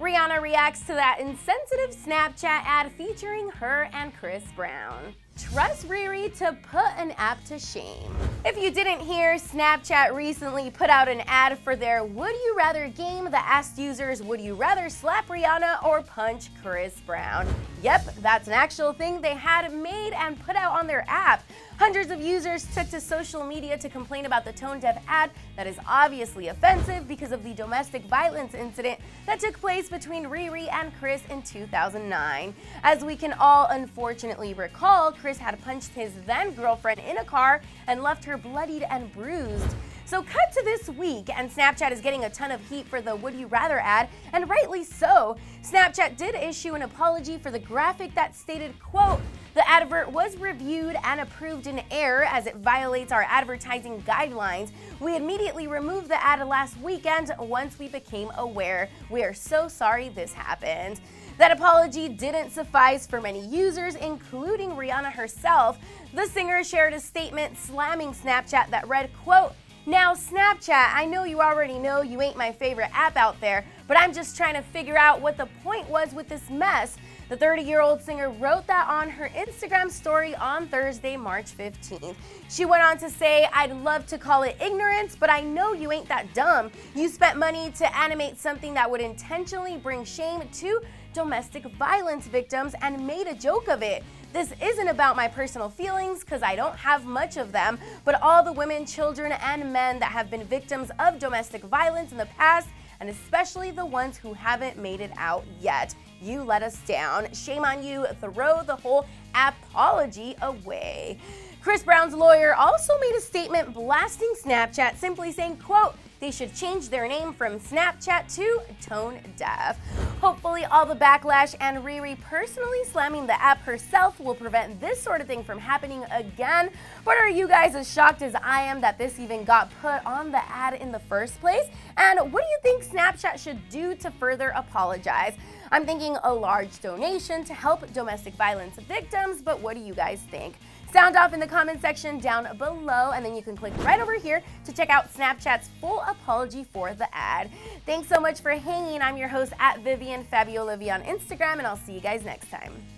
Rihanna reacts to that insensitive Snapchat ad featuring her and Chris Brown. Trust Riri to put an app to shame. If you didn't hear, Snapchat recently put out an ad for their Would You Rather game that asked users, would you rather slap Rihanna or punch Chris Brown? Yep, that's an actual thing they had made and put out on their app. Hundreds of users took to social media to complain about the tone-deaf ad that is obviously offensive because of the domestic violence incident that took place between Riri and Chris in 2009. As we can all unfortunately recall, Chris had punched his then-girlfriend in a car and left her bloodied and bruised. So cut to this week, and Snapchat is getting a ton of heat for the Would You Rather ad, and rightly so. Snapchat did issue an apology for the graphic that stated, quote, "The advert was reviewed and approved in error as it violates our advertising guidelines. We immediately removed the ad last weekend once we became aware. We are so sorry this happened." That apology didn't suffice for many users, including Rihanna herself. The singer shared a statement slamming Snapchat that read, quote, "Now Snapchat, I know you already know you ain't my favorite app out there, but I'm just trying to figure out what the point was with this mess." The 30-year-old singer wrote that on her Instagram story on Thursday, March 15th. She went on to say, "I'd love to call it ignorance, but I know you ain't that dumb. You spent money to animate something that would intentionally bring shame to domestic violence victims and made a joke of it. This isn't about my personal feelings, because I don't have much of them, but all the women, children, and men that have been victims of domestic violence in the past, and especially the ones who haven't made it out yet. You let us down. Shame on you. Throw the whole apology away." Chris Brown's lawyer also made a statement blasting Snapchat, simply saying, quote, "They should change their name from Snapchat to Tone Deaf." Hopefully all the backlash and Riri personally slamming the app herself will prevent this sort of thing from happening again. But are you guys as shocked as I am that this even got put on the ad in the first place? And what do you think Snapchat should do to further apologize? I'm thinking a large donation to help domestic violence victims, but what do you guys think? Sound off in the comment section down below, and then you can click right over here to check out Snapchat's full apology for the ad. Thanks so much for hanging. I'm your host at Vivian Fabiolivia on Instagram, and I'll see you guys next time.